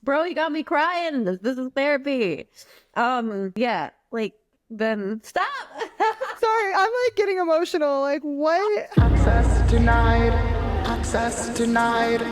bro, you got me crying. This is therapy. Yeah, like, then stop. Sorry, I'm like getting emotional. Like, what? Access denied. Access denied.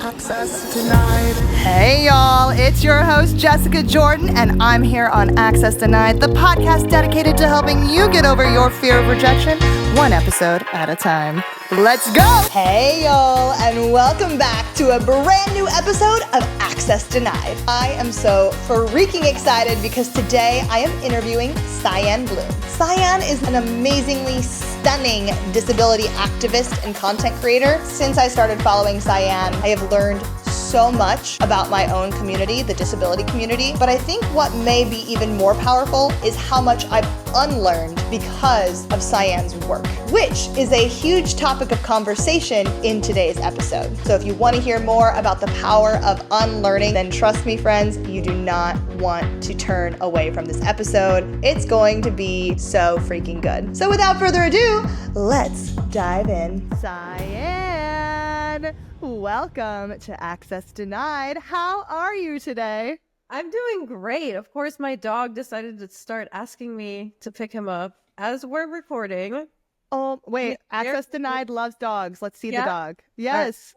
Access denied. Hey, y'all. It's your host, Jessica Jordan, and I'm here on Access Denied, the podcast dedicated to helping you get over your fear of rejection, one episode at a time. Let's go! Hey, y'all, and welcome back to a brand new episode of Access Denied. I am so freaking excited because today I am interviewing Syanne Bloom. Syanne is an amazingly stunning disability activist and content creator. Since I started following Syanne, I have learned so much about my own community, the disability community, but I think what may be even more powerful is how much I've unlearned because of Syanne's work, which is a huge topic of conversation in today's episode. So if you want to hear more about the power of unlearning, then trust me, friends, you do not want to turn away from this episode. It's going to be so freaking good. So without further ado, let's dive in. Syanne, welcome to Access Denied. How are you today? I'm doing great. Of course, my dog decided to start asking me to pick him up as we're recording. Oh, wait. Access Denied loves dogs. Let's see the dog. Yes.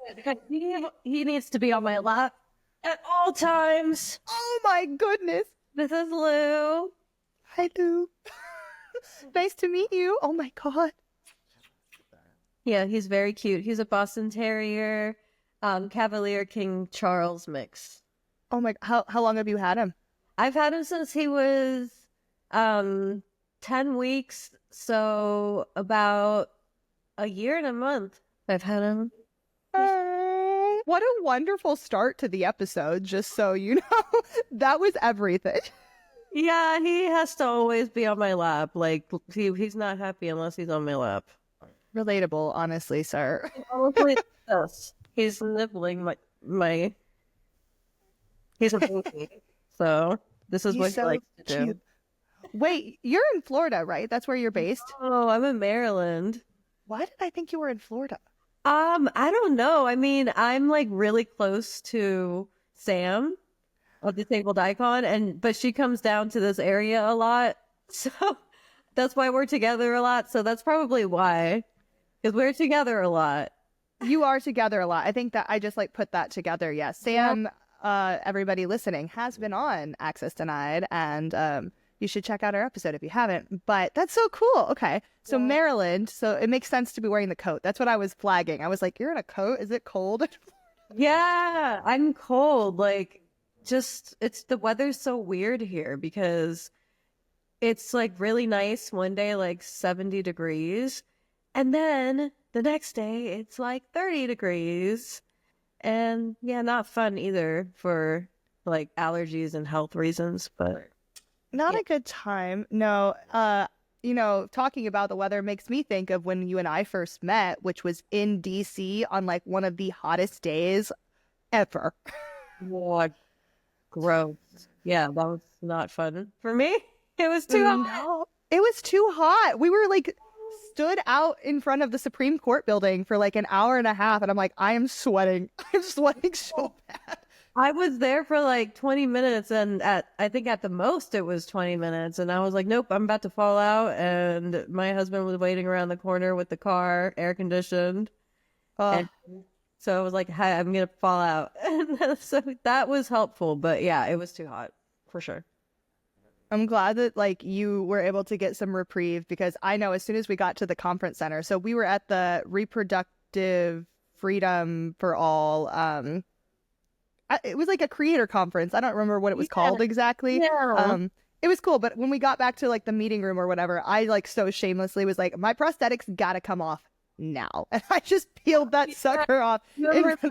He needs to be on my lap at all times. Oh, my goodness. This is Lou. Hi, Lou. Nice to meet you. Oh, my God. Yeah, he's very cute. He's a Boston Terrier, Cavalier King Charles mix. Oh, my. How long have you had him? I've had him since he was 10 weeks. So about a year and a month I've had him. What a wonderful start to the episode, just so you know. That was everything. Yeah, he has to always be on my lap. Like, he's not happy unless he's on my lap. Relatable, honestly, sir. Honestly, yes. He's nibbling my... He's a baby. So this is what he likes to do. Wait, you're in Florida, right? That's where you're based? Oh, I'm in Maryland. Why did I think you were in Florida? I don't know. I mean, I'm like really close to Sam, a disabled icon, but she comes down to this area a lot. So that's why we're together a lot. So that's probably why. Because we're together a lot. You are together a lot. I think that I just like put that together. Yes. Sam, everybody listening, has been on Access Denied, and you should check out our episode if you haven't. But that's so cool. Okay. So Maryland, so it makes sense to be wearing the coat. That's what I was flagging. I was like, you're in a coat? Is it cold? Yeah, I'm cold. Like, the weather's so weird here because it's like really nice one day, like 70 degrees. And then the next day it's like 30 degrees. And yeah, not fun either for like allergies and health reasons, but not a good time. No, talking about the weather makes me think of when you and I first met, which was in DC on like one of the hottest days ever. What? Gross. Yeah, that was not fun for me. It was too hot. It was too hot. We were like stood out in front of the Supreme Court building for like an hour and a half, and I'm like, I am sweating. I'm sweating so bad. I was there for like 20 minutes, and I think at the most it was 20 minutes, and I was like, nope, I'm about to fall out. And my husband was waiting around the corner with the car, air conditioned. And so I was like, hi, I'm gonna fall out. And so that was helpful, but yeah, it was too hot for sure. I'm glad that like you were able to get some reprieve, because I know as soon as we got to the conference center, so we were at the Reproductive Freedom for All. It was like a creator conference. I don't remember what it was called exactly. Yeah. It was cool, but when we got back to like the meeting room or whatever, I like so shamelessly was like, my prosthetics gotta come off now, and I just peeled that sucker off. It's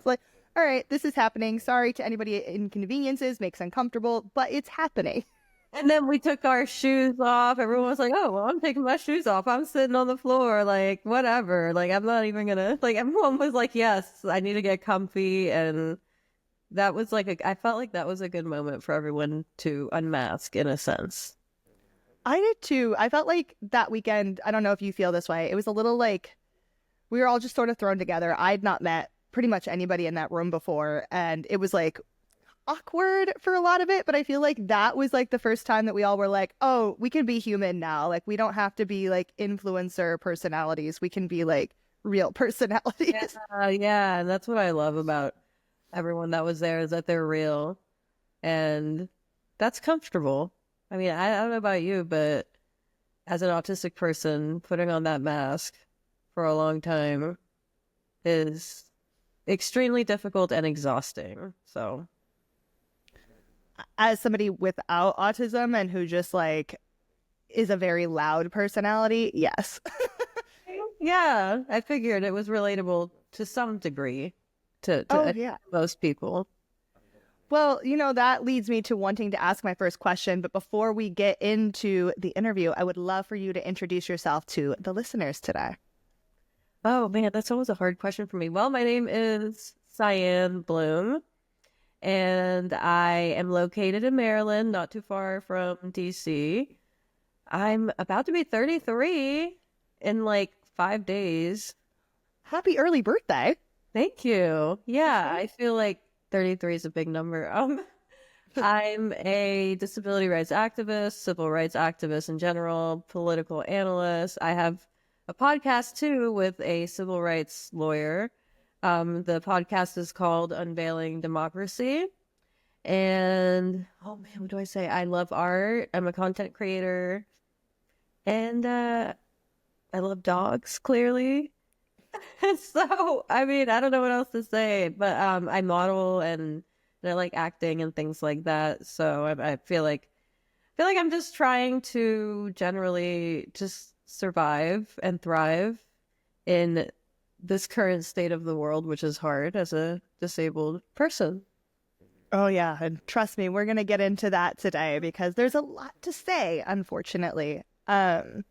like, all right, this is happening. Sorry to anybody it inconveniences, makes uncomfortable, but it's happening. And then we took our shoes off. Everyone was like, oh, well, I'm taking my shoes off. I'm sitting on the floor, like, whatever. Like, I'm not even gonna, like, everyone was like, yes, I need to get comfy. And that was like, I felt like that was a good moment for everyone to unmask in a sense. I did too. I felt like that weekend, I don't know if you feel this way, it was a little like, we were all just sort of thrown together. I'd not met pretty much anybody in that room before, and it was like awkward for a lot of it, but I feel like that was like the first time that we all were like, oh, we can be human now. Like, we don't have to be like influencer personalities. We can be like real personalities. Yeah, and that's what I love about everyone that was there, is that they're real, and that's comfortable. I mean, I don't know about you, but as an autistic person, putting on that mask for a long time is extremely difficult and exhausting. So, As somebody without autism and who just like is a very loud personality, yes. yeah, I figured it was relatable to some degree to Oh, yeah. most people. Well, that leads me to wanting to ask my first question. But before we get into the interview, I would love for you to introduce yourself to the listeners today. Oh man, that's always a hard question for me. Well, my name is Syanne Bloom, and I am located in Maryland, not too far from DC. I'm about to be 33 in like 5 days. Happy early birthday. Thank you. Yeah, I feel like 33 is a big number. I'm a disability rights activist, civil rights activist in general, political analyst. I have a podcast too with a civil rights lawyer. The podcast is called Unveiling Democracy. And oh man, what do I say? I love art. I'm a content creator. And I love dogs, clearly. So, I mean, I don't know what else to say, but I model and I like acting and things like that. So I feel like I'm just trying to generally just survive and thrive in this current state of the world, which is hard as a disabled person. Oh, yeah. And trust me, we're going to get into that today because there's a lot to say, unfortunately. But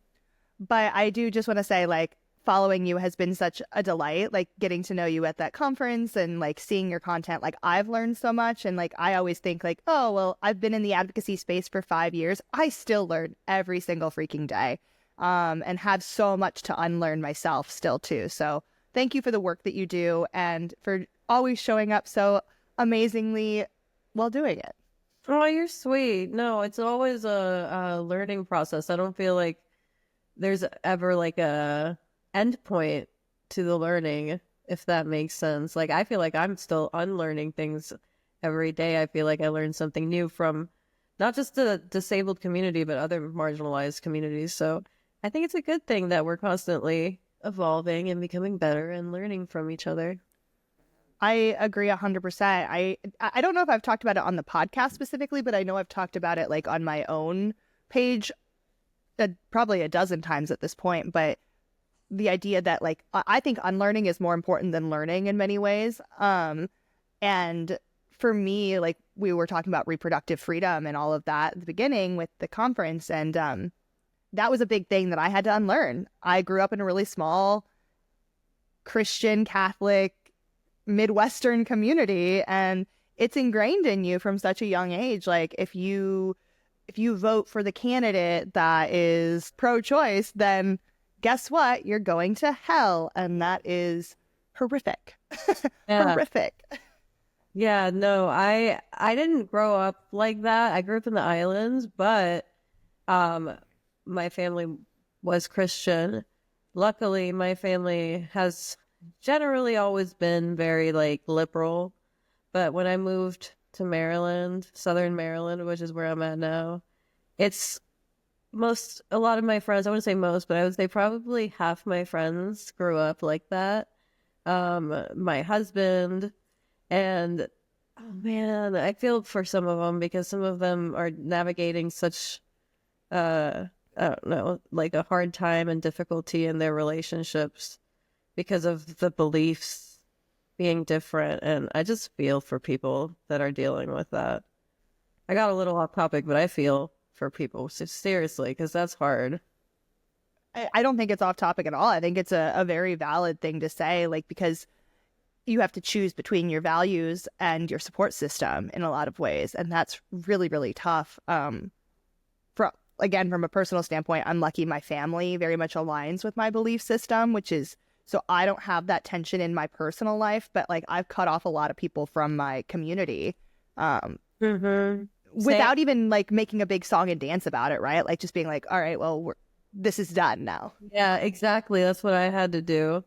I do just want to say, like, following you has been such a delight, like getting to know you at that conference and like seeing your content. Like, I've learned so much. And like, I always think like, oh, well, I've been in the advocacy space for 5 years. I still learn every single freaking day, and have so much to unlearn myself still too. So thank you for the work that you do and for always showing up so amazingly while doing it. Oh, you're sweet. No, it's always a learning process. I don't feel like there's ever like a end point to the learning, if that makes sense. Like, I feel like I'm still unlearning things every day. I feel like I learn something new from not just the disabled community, but other marginalized communities. So I think it's a good thing that we're constantly evolving and becoming better and learning from each other. I agree 100%. I don't know if I've talked about it on the podcast specifically, but I know I've talked about it like on my own page probably a dozen times at this point. But the idea that like I think unlearning is more important than learning in many ways. And for me, like we were talking about reproductive freedom and all of that at the beginning with the conference, and that was a big thing that I had to unlearn. I grew up in a really small Christian, Catholic, Midwestern community, and it's ingrained in you from such a young age. Like if you vote for the candidate that is pro-choice, then guess what? You're going to hell, and that is horrific. Yeah. Horrific. Yeah, no, I didn't grow up like that. I grew up in the islands, but my family was Christian. Luckily, my family has generally always been very like liberal. But when I moved to Maryland, Southern Maryland, which is where I'm at now, it's a lot of my friends, I wouldn't say most, but I would say probably half my friends grew up like that. My husband, and oh man, I feel for some of them because some of them are navigating such I don't know, like a hard time and difficulty in their relationships because of the beliefs being different. And I just feel for people that are dealing with that. I got a little off topic, but I feel for people seriously, because that's hard. I don't think it's off topic at all. I think it's a very valid thing to say, like, because you have to choose between your values and your support system in a lot of ways. And that's really, really tough. Again, from a personal standpoint, I'm lucky my family very much aligns with my belief system, which is So I don't have that tension in my personal life, but like I've cut off a lot of people from my community without even like making a big song and dance about it, right? Like just being like, all right, well, this is done now. Yeah, exactly. That's what I had to do.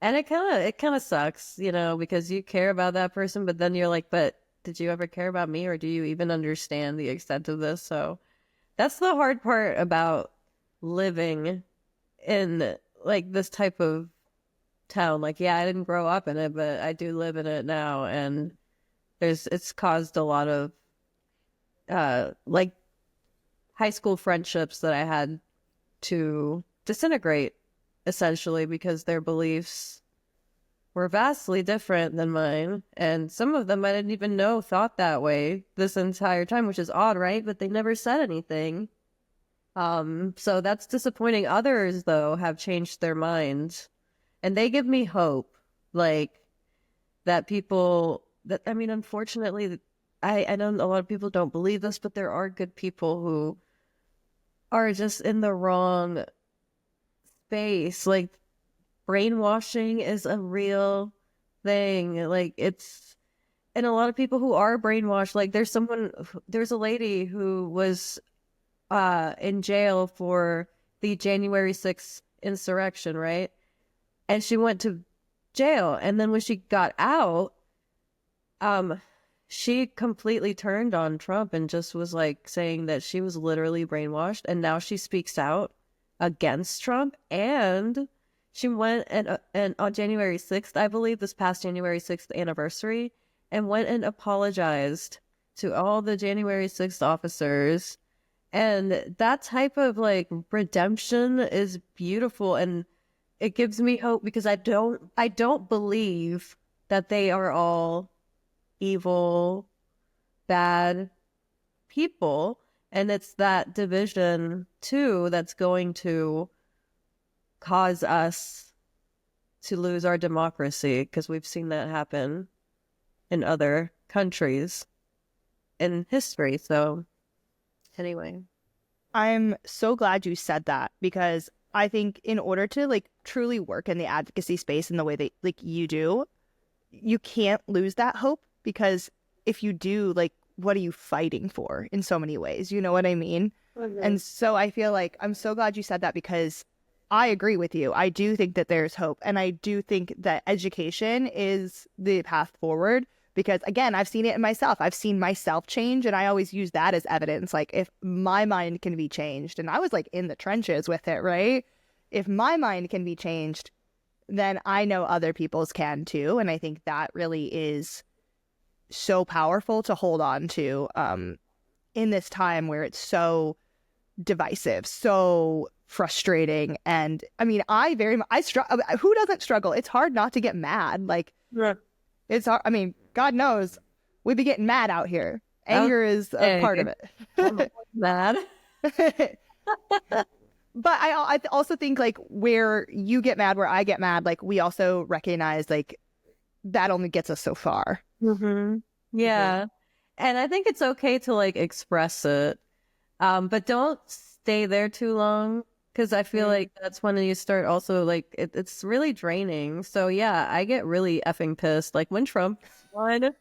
And it kind of sucks, because you care about that person, but then you're like, but did you ever care about me, or do you even understand the extent of this? So that's the hard part about living in like this type of town. Like, yeah, I didn't grow up in it, but I do live in it now, and it's caused a lot of like high school friendships that I had to disintegrate, essentially, because their beliefs were vastly different than mine, and some of them I didn't even know thought that way this entire time, which is odd, right? But they never said anything. So that's disappointing. Others, though, have changed their minds, and they give me hope, like that people that I mean, unfortunately, I know a lot of people don't believe this, but there are good people who are just in the wrong space. Like, brainwashing is a real thing. Like, and a lot of people who are brainwashed, like there's a lady who was in jail for the January 6th insurrection, right? And she went to jail, and then when she got out, she completely turned on Trump and just was like saying that she was literally brainwashed, and now she speaks out against Trump. And she went and on January 6th, I believe, this past January 6th anniversary, and went and apologized to all the January 6th officers. And that type of like redemption is beautiful, and it gives me hope, because I don't believe that they are all evil, bad people. And it's that division too that's going to cause us to lose our democracy, because we've seen that happen in other countries in history. So anyway, I'm so glad you said that, because I think in order to like truly work in the advocacy space in the way that like you do, you can't lose that hope, because if you do, like, what are you fighting for in so many ways? You know what I mean? Mm-hmm. And so I feel like I'm so glad you said that, because I agree with you. I do think that there's hope, and I do think that education is the path forward, because again, I've seen it in myself. I've seen myself change, and I always use that as evidence. Like, if my mind can be changed, and I was like in the trenches with it, right? If my mind can be changed, then I know other people's can too. And I think that really is so powerful to hold on to in this time where it's so divisive, so frustrating. And I mean, who doesn't struggle? It's hard not to get mad. Like, yeah. It's hard. I mean, God knows we be getting mad out here. Anger is a part of it. I'm mad. But I also think, like, where you get mad, where I get mad, like, we also recognize, like, that only gets us so far. Mm-hmm. Yeah. Mm-hmm. And I think it's okay to, like, express it. But don't stay there too long, because I feel like that's when you start also, like, it's really draining. So, yeah, I get really effing pissed. Like, when Trump won,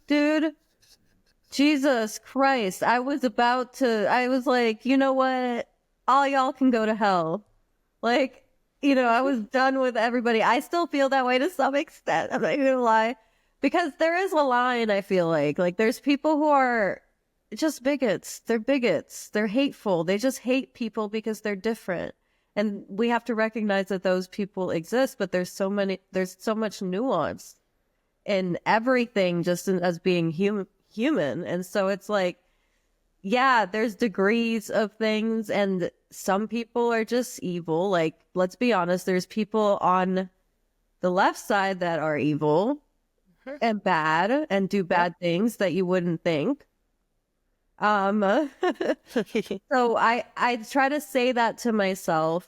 dude, Jesus Christ, I was like, you know what? All y'all can go to hell. Like, I was done with everybody. I still feel that way to some extent. I'm not gonna lie. Because there is a line, I feel like. Like, there's people who are just bigots. They're bigots. They're hateful. They just hate people because they're different. And we have to recognize that those people exist, but there's so much nuance in everything, just as being human. And so it's like, yeah, there's degrees of things, and some people are just evil. Like, let's be honest, there's people on the left side that are evil and bad and do bad things that you wouldn't think. So I try to say that to myself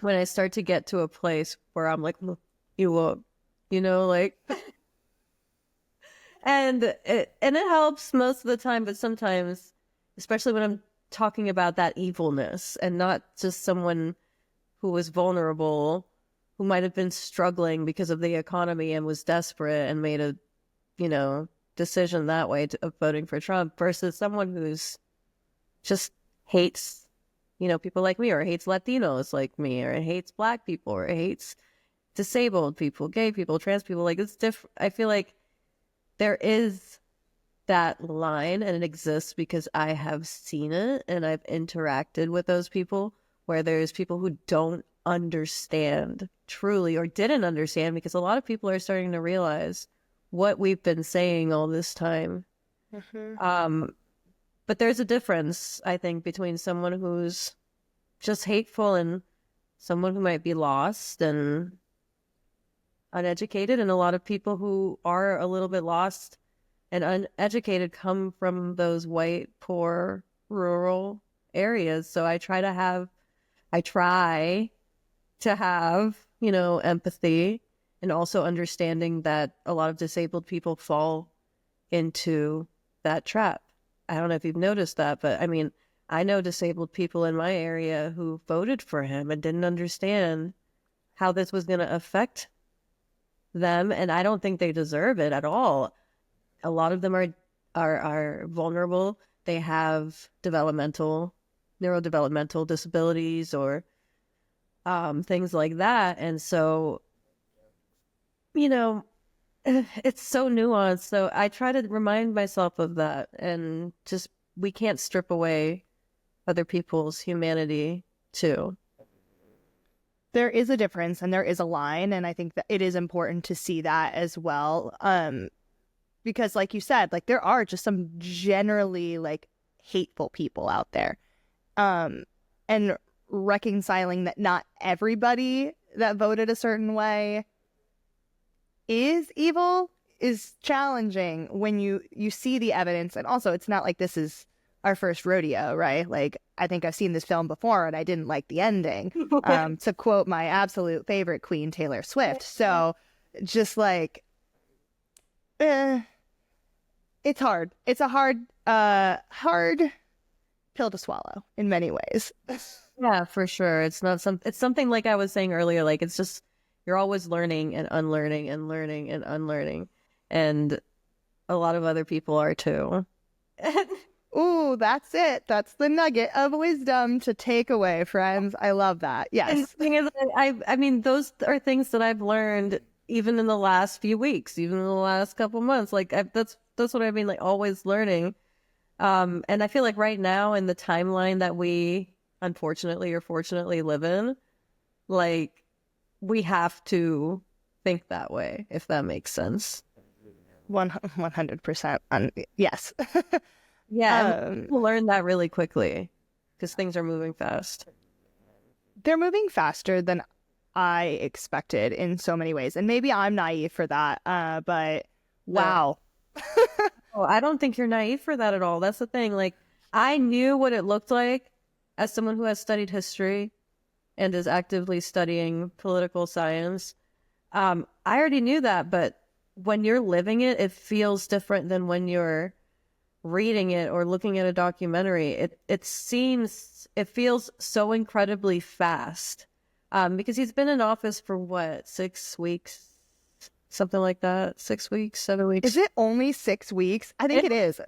when I start to get to a place where I'm like, you won't, like. And it helps most of the time, but sometimes, especially when I'm talking about that evilness and not just someone who was vulnerable, who might have been struggling because of the economy and was desperate and made a, decision that way of voting for Trump versus someone who's just hates, people like me, or hates Latinos like me, or hates Black people, or hates disabled people, gay people, trans people. Like, it's different. I feel like there is that line, and it exists because I have seen it and I've interacted with those people, where there's people who don't understand truly, or didn't understand, because a lot of people are starting to realize what we've been saying all this time. But there's a difference, I think, between someone who's just hateful and someone who might be lost and uneducated. And a lot of people who are a little bit lost and uneducated come from those white, poor, rural areas. So I try to have, empathy, and also understanding that a lot of disabled people fall into that trap. I don't know if you've noticed that, but I mean, I know disabled people in my area who voted for him and didn't understand how this was going to affect them, and I don't think they deserve it at all. A lot of them are vulnerable. They have neurodevelopmental disabilities, or things like that, and so it's so nuanced. So I try to remind myself of that, and just, we can't strip away other people's humanity too. There is a difference and there is a line, and I think that it is important to see that as well. Because like you said, like, there are just some generally like hateful people out there. And reconciling that not everybody that voted a certain way is evil is challenging when you see the evidence. And also, it's not like this is our first rodeo, right? Like, I think I've seen this film before and I didn't like the ending, to quote my absolute favorite queen, Taylor Swift. So just like, it's hard. It's a hard pill to swallow in many ways. Yeah, for sure. It's something like I was saying earlier, like, it's just, you're always learning and unlearning and learning and unlearning. And a lot of other people are too. Ooh, that's it. That's the nugget of wisdom to take away, friends. I love that. Yes. And the thing is, I mean, those are things that I've learned even in the last few weeks, even in the last couple months. Like, that's what I mean, like, always learning. And I feel like right now, in the timeline that we unfortunately or fortunately live in, like, we have to think that way, if that makes sense. 100%. Yes. Yeah, and we'll learn that really quickly because things are moving fast. They're moving faster than I expected in so many ways. And maybe I'm naive for that, but wow. Oh, I don't think you're naive for that at all. That's the thing. Like, I knew what it looked like as someone who has studied history and is actively studying political science. I already knew that, but when you're living it, it feels different than when you're reading it or looking at a documentary. It feels so incredibly fast, because he's been in office for what, 6 weeks, something like that. 6 weeks, 7 weeks. Is it only 6 weeks? I think it is.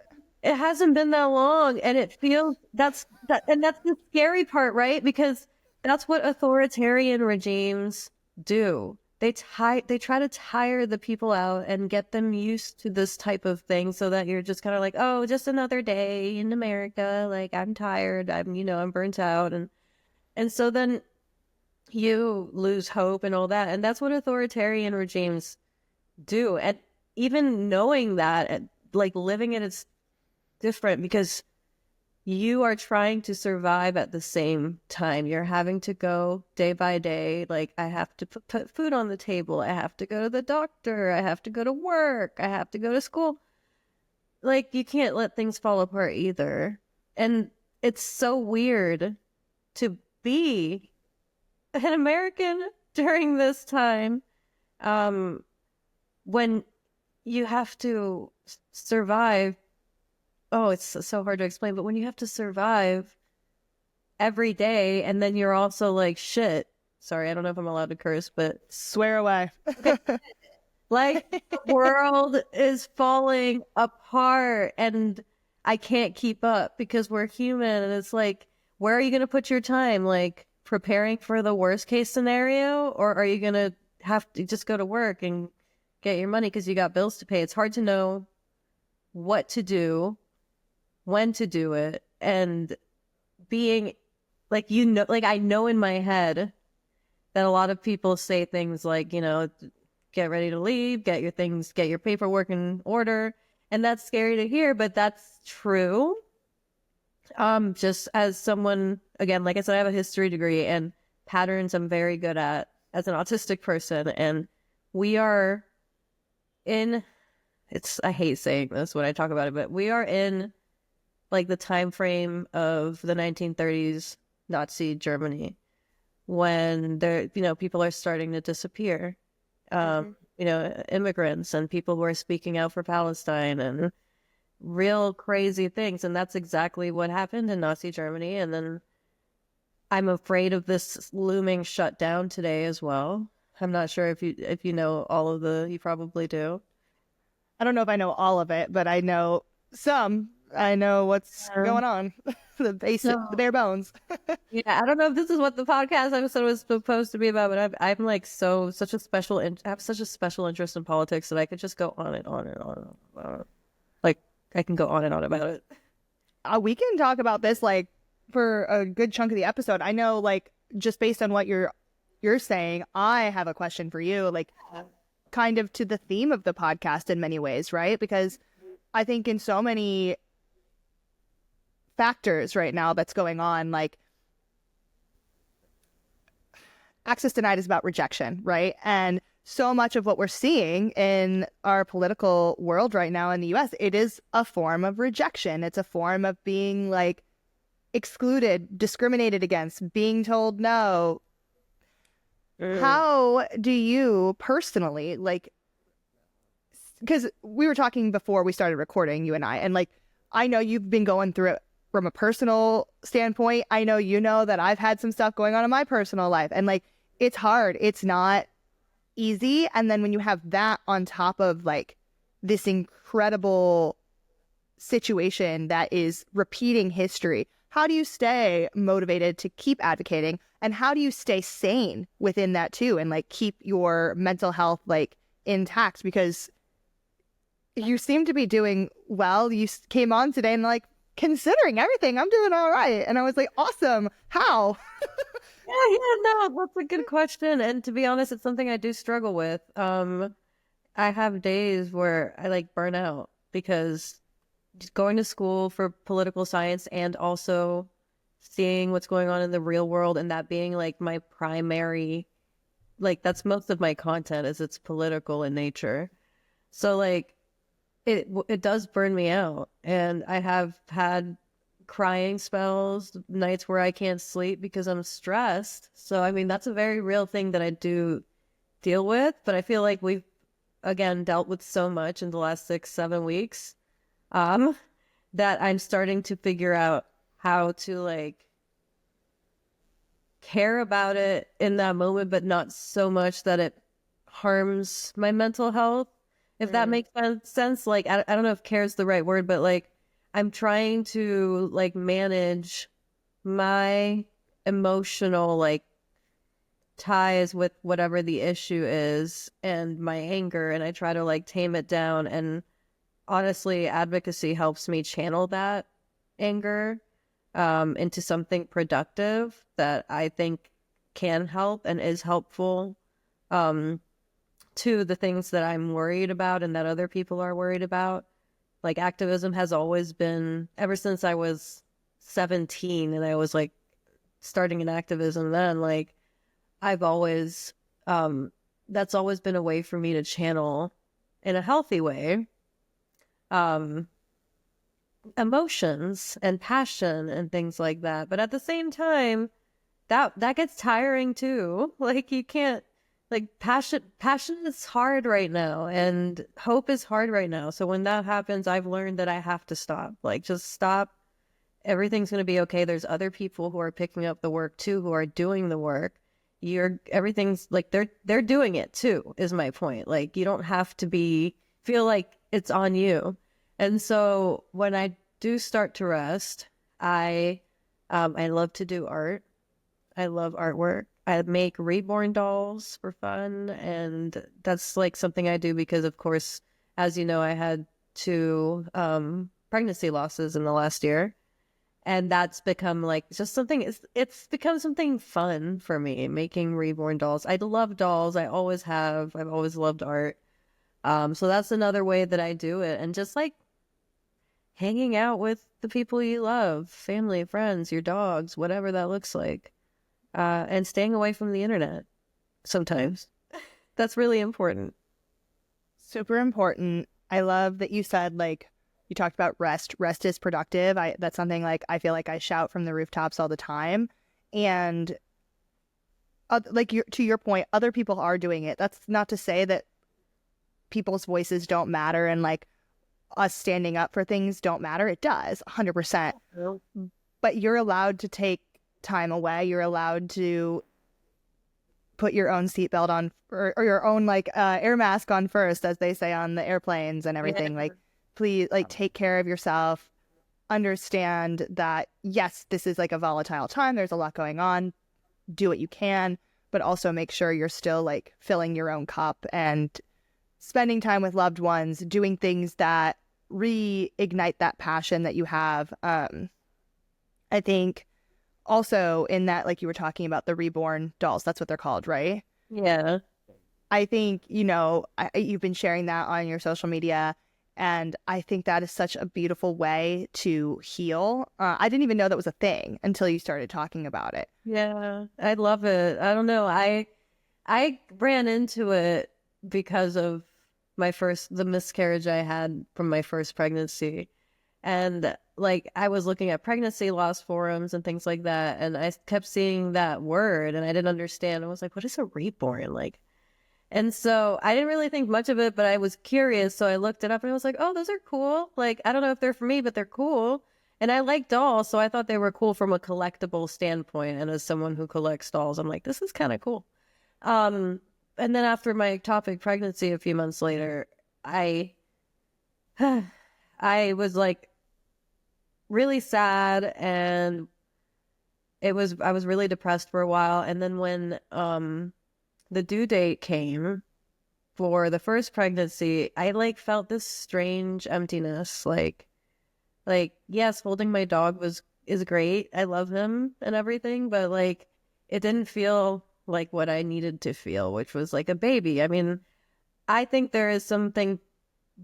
It hasn't been that long, and it feels and that's the scary part, right? Because that's what authoritarian regimes do. They try to tire the people out and get them used to this type of thing, so that you're just kind of like, oh, just another day in America. Like, I'm tired. I'm burnt out. And so then you lose hope and all that. And that's what authoritarian regimes do. And even knowing that, and like living it, it's different because you are trying to survive at the same time. You're having to go day by day. Like, I have to put food on the table. I have to go to the doctor. I have to go to work. I have to go to school. Like, you can't let things fall apart either. And it's so weird to be an American during this time, when you have to survive. Oh, it's so hard to explain, but when you have to survive every day, and then you're also like, shit, Sorry, I don't know if I'm allowed to curse, but Swear away. like the world is falling apart and I can't keep up because we're human. And it's like, where are you going to put your time? Like preparing for the worst case scenario? Or are you going to have to just go to work and get your money because you got bills to pay? It's hard to know what to do, when to do it, and being like, like I know in my head that a lot of people say things like, get ready to leave, get your things, get your paperwork in order. And that's scary to hear, but that's true. Just as someone, again, like I said, I have a history degree and patterns I'm very good at as an autistic person. And we are I hate saying this when I talk about it, but we are in like the time frame of the 1930s Nazi Germany when people are starting to disappear. Immigrants and people who are speaking out for Palestine and real crazy things. And that's exactly what happened in Nazi Germany. And then I'm afraid of this looming shutdown today as well. I'm not sure if you know all of you probably do. I don't know if I know all of it, but I know some. I know what's going on. The bare bones. Yeah, I don't know if this is what the podcast episode was supposed to be about, but I'm like I have such a special interest in politics that I could just go on and on and on. And on. Like I can go on and on about it. We can talk about this like for a good chunk of the episode. I know, like just based on what you're saying, I have a question for you, like kind of to the theme of the podcast in many ways, right? Because I think in so many factors right now that's going on, like access denied is about rejection, right? And so much of what we're seeing in our political world right now in the US, it is a form of rejection. It's a form of being like excluded, discriminated against, being told no. How do you personally, like, because we were talking before we started recording, you and like I know you've been going through it from a personal standpoint. I know that I've had some stuff going on in my personal life, and like it's hard. It's not easy. And then when you have that on top of like this incredible situation that is repeating history, how do you stay motivated to keep advocating? And how do you stay sane within that too, and like keep your mental health like intact? Because you seem to be doing well. You came on today and like, considering everything, I'm doing all right. And I was like, awesome. How? No, that's a good question. And to be honest, it's something I do struggle with. I have days where I like burn out because just going to school for political science and also seeing what's going on in the real world, and that being like my primary, like that's most of my content is it's political in nature. So like it does burn me out, and I have had crying spells, nights where I can't sleep because I'm stressed. So I mean that's a very real thing that I do deal with, but I feel like we've again dealt with so much in the last 6-7 weeks that I'm starting to figure out how to like care about it in that moment, but not so much that it harms my mental health, if that makes sense. Like I don't know if care is the right word, but like I'm trying to like manage my emotional like ties with whatever the issue is and my anger, and I try to like tame it down. And honestly, advocacy helps me channel that anger into something productive that I think can help and is helpful to the things that I'm worried about and that other people are worried about. Like activism has always been, ever since I was 17 and I was like starting in activism then, like I've always, that's always been a way for me to channel in a healthy way emotions and passion and things like that. But at the same time, that gets tiring too. Like you can't, like passion is hard right now, and hope is hard right now. So when that happens, I've learned that I have to stop. Like just stop. Everything's going to be okay. There's other people who are picking up the work too, who are doing the work. everything's like they're doing it too, is my point. Like you don't have to feel like it's on you. And so when I do start to rest, I love to do art. I love artwork. I make reborn dolls for fun, and that's like something I do because, of course, as you know, I had two pregnancy losses in the last year, and that's become like just something. It's become something fun for me making reborn dolls. I love dolls. I always have. I've always loved art. So that's another way that I do it, and just like hanging out with the people you love, family, friends, your dogs, whatever that looks like, and staying away from the internet sometimes. That's really important. Super important. I love that you said, like, you talked about rest. Rest is productive. That's something like I feel like I shout from the rooftops all the time. And like to your point, other people are doing it. That's not to say that people's voices don't matter and like us standing up for things don't matter. It does, 100%. But you're allowed to take time away. You're allowed to put your own seatbelt on or your own like air mask on first, as they say on the airplanes and everything. Yeah. Like, please, like, take care of yourself. Understand that, yes, this is like a volatile time. There's a lot going on. Do what you can, but also make sure you're still like filling your own cup and spending time with loved ones, doing things that reignite that passion that you have. I think also in that, like you were talking about the reborn dolls, that's what they're called, right? Yeah. I think, you've been sharing that on your social media, and I think that is such a beautiful way to heal. I didn't even know that was a thing until you started talking about it. Yeah, I love it. I don't know. I ran into it because of the miscarriage I had from my first pregnancy. And like I was looking at pregnancy loss forums and things like that, and I kept seeing that word and I didn't understand. I was like, what is a reborn? Like, and so I didn't really think much of it, but I was curious. So I looked it up and I was like, oh, those are cool. Like, I don't know if they're for me, but they're cool. And I like dolls, so I thought they were cool from a collectible standpoint. And as someone who collects dolls, I'm like, this is kind of cool. And then after my ectopic pregnancy a few months later, I was like really sad, and I was really depressed for a while. And then when the due date came for the first pregnancy, I like felt this strange emptiness. Like yes, holding my dog is great. I love him and everything, but like it didn't feel like what I needed to feel, which was like a baby. I mean, I think there is something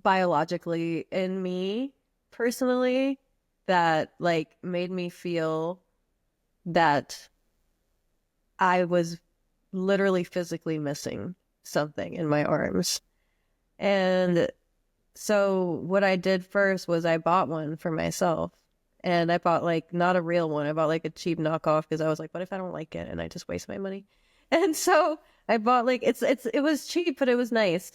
biologically in me personally that like made me feel that I was literally physically missing something in my arms. And so what I did first was I bought one for myself, and I bought like not a real one. I bought like a cheap knockoff because I was like, what if I don't like it and I just waste my money? And so I bought like it was cheap, but it was nice.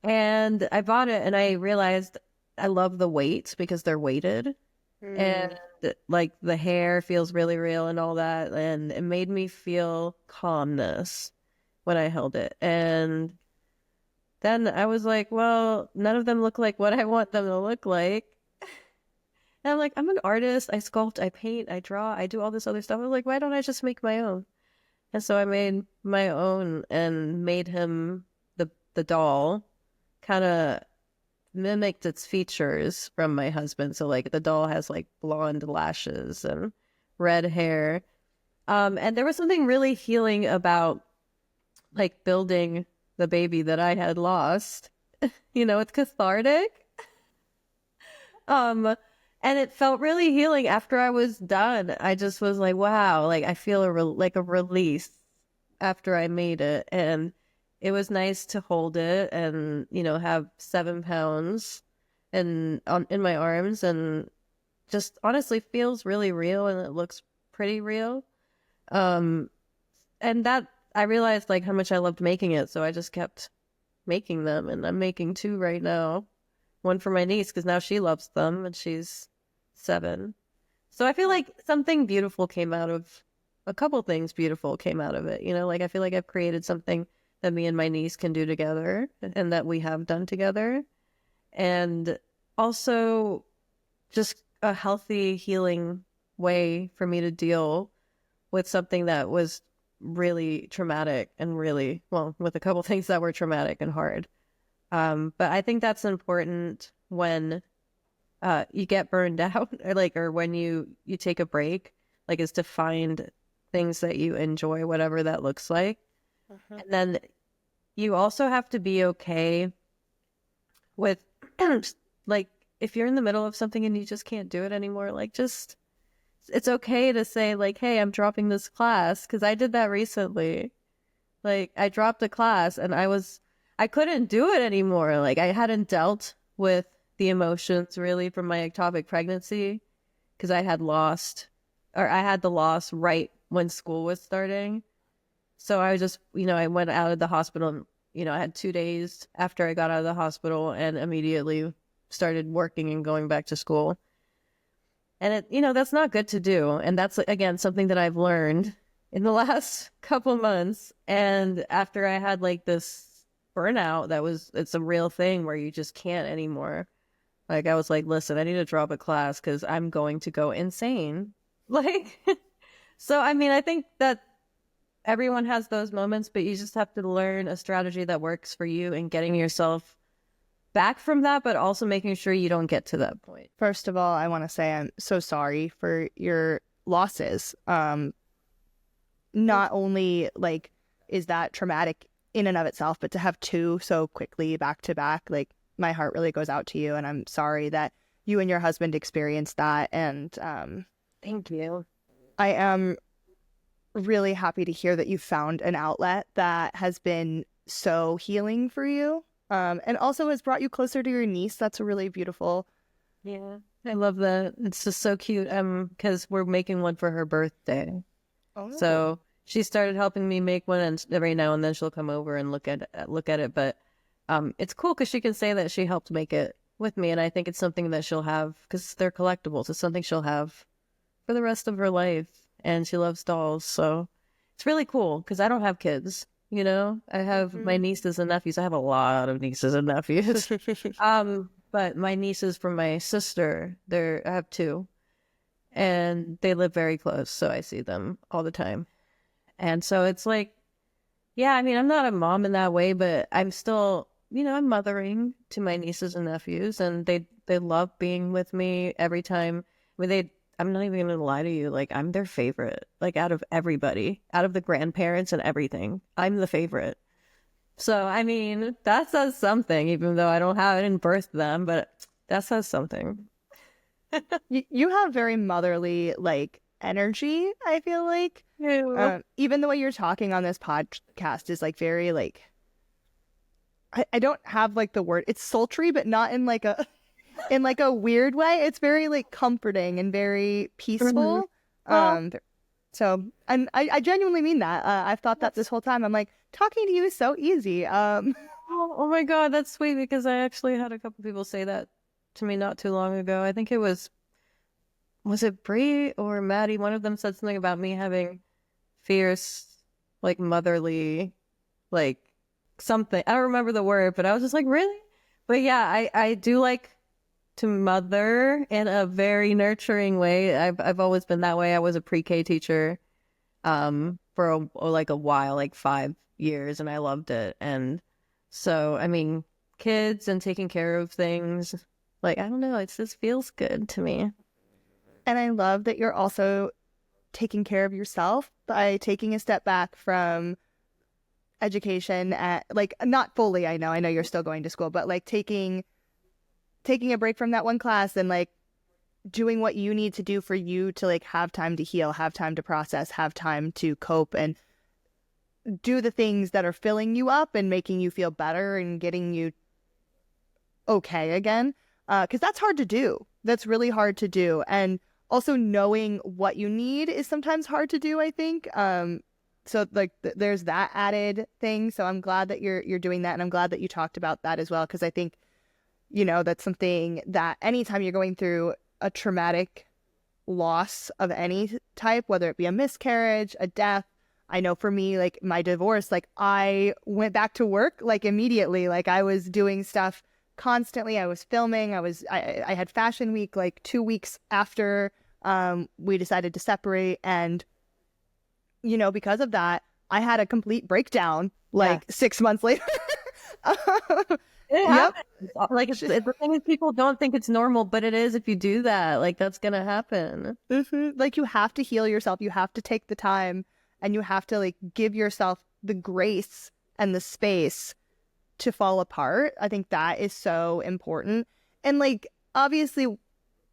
And I bought it and I realized I love the weight because they're weighted. And like the hair feels really real and all that, and it made me feel calmness when I held it. And then I was like, well, none of them look like what I want them to look like. And I'm like, I'm an artist. I sculpt, I paint, I draw, I do all this other stuff. I was like, why don't I just make my own? And so I made my own and made him the doll, kind of mimicked its features from my husband. So like the doll has like blonde lashes and red hair. And there was something really healing about like building the baby that I had lost. It's cathartic. And it felt really healing after I was done. I just was like, wow, like I feel like a release after I made it. And it was nice to hold it and, have 7 pounds in my arms, and just honestly feels really real, and it looks pretty real. And that I realized like how much I loved making it. So I just kept making them, and I'm making 2 right now. One for my niece because now she loves them and she's 7. So I feel like something beautiful came out of a couple things beautiful came out of it. You know, like I feel like I've created something that me and my niece can do together and that we have done together. And also just a healthy, healing way for me to deal with something that was really traumatic and really, well, with a couple things that were traumatic and hard. But I think that's important when you get burned out, or when you take a break, like, is to find things that you enjoy, whatever that looks like. And then you also have to be okay with like, if you're in the middle of something and you just can't do it anymore, like, just, it's okay to say, like, hey, I'm dropping this class, because I did that recently. Like, I dropped a class and I couldn't do it anymore. Like, I hadn't dealt with the emotions really from my ectopic pregnancy, because I had the loss right when school was starting. So I just, I went out of the hospital, I had 2 days after I got out of the hospital and immediately started working and going back to school. And that's not good to do. And that's, again, something that I've learned in the last couple months. And after I had like this burnout, it's a real thing where you just can't anymore. Like, I was like, listen, I need to drop a class because I'm going to go insane. Like, so, I mean, I think that everyone has those moments, but you just have to learn a strategy that works for you and getting yourself back from that, but also making sure you don't get to that point. First of all, I want to say I'm so sorry for your losses. Not only like is that traumatic in and of itself, but to have two so quickly back to back, like, my heart really goes out to you, and I'm sorry that you and your husband experienced that. And thank you. I am really happy to hear that you found an outlet that has been so healing for you, and also has brought you closer to your niece. That's a really beautiful. Yeah, I love that. It's just so cute. Because we're making one for her birthday. Oh. So she started helping me make one, and every now and then she'll come over and look at it. But it's cool because she can say that she helped make it with me, and I think it's something that she'll have, because they're collectibles. It's something she'll have for the rest of her life, and she loves dolls. So it's really cool because I don't have kids. I have my nieces and nephews. I have a lot of nieces and nephews. But my nieces from my sister, I have two, and they live very close, so I see them all the time. And so it's like, yeah, I mean, I'm not a mom in that way, but I'm still, I'm mothering to my nieces and nephews, and they love being with me every time. I mean, I'm not even going to lie to you, like, I'm their favorite, like, out of everybody, out of the grandparents and everything. I'm the favorite. So, I mean, that says something, even though I didn't birth them, but that says something. You have very motherly, like, energy, I feel like. Even the way you're talking on this podcast is, like, very, like, I don't have, like, the word. It's sultry, but not in, like, a weird way. It's very, like, comforting and very peaceful. So, and I genuinely mean that. I've thought that this whole time. I'm like, talking to you is so easy. Oh my God, that's sweet, because I actually had a couple people say that to me not too long ago. I think it was it Bree or Maddie? One of them said something about me having fierce, like, motherly, like, something. I don't remember the word, but I was just like, really? But yeah, I do like to mother in a very nurturing way. I've always been that way. I was a pre-K teacher for a while, like 5 years, and I loved it. And so, I mean, kids and taking care of things, like, I don't know, it just feels good to me. And I love that you're also taking care of yourself by taking a step back from education at, like, not fully, I know you're still going to school, but, like, taking a break from that one class and, like, doing what you need to do for you to, like, have time to heal, have time to process, have time to cope, and do the things that are filling you up and making you feel better and getting you okay again. Because that's hard to do. That's really hard to do. And also knowing what you need is sometimes hard to do, I think. So, like, there's that added thing. So I'm glad that you're doing that, and I'm glad that you talked about that as well, because I think, that's something that anytime you're going through a traumatic loss of any type, whether it be a miscarriage, a death. I know for me, like my divorce, like I went back to work like immediately. Like I was doing stuff constantly. I was filming. I had fashion week like 2 weeks after we decided to separate. And, you know, because of that, I had a complete breakdown like 6 months later. It happens. Like the thing is, people don't think it's normal, but it is. If you do that, like that's gonna happen. Like you have to heal yourself. You have to take the time, and you have to like give yourself the grace and the space to fall apart. I think that is so important. And like obviously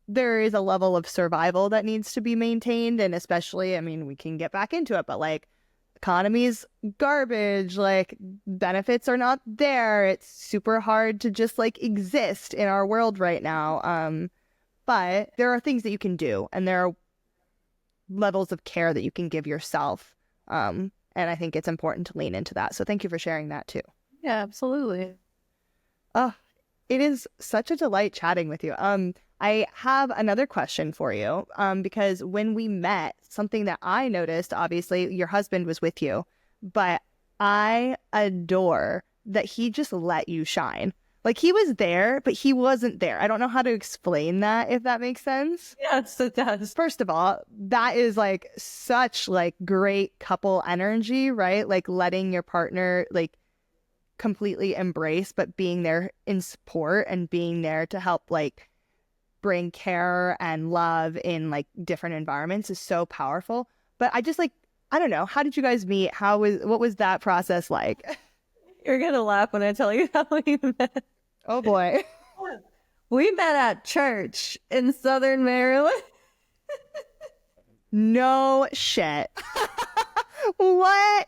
there is a level of survival that needs to be maintained, and especially, I mean, we can get back into it, but like economy's garbage, like benefits are not there. It's super hard to just like exist in our world right now. But there are things that you can do, and there are levels of care that you can give yourself. And I think it's important to lean into that. So thank you for sharing that too. Yeah, absolutely. Oh, it is such a delight chatting with you. I have another question for you, because when we met, something that I noticed, obviously your husband was with you, but I adore that he just let you shine. Like he was there, but he wasn't there. I don't know how to explain that, if that makes sense. Yes, it does. First of all, that is like such like great couple energy, right? Like letting your partner like completely embrace, but being there in support and being there to help like bring care and love in like different environments is so powerful. But I just like, I don't know, how did you guys meet? What was that process like? You're gonna laugh when I tell you how we met. Oh boy. We met at church in Southern Maryland. No shit. What?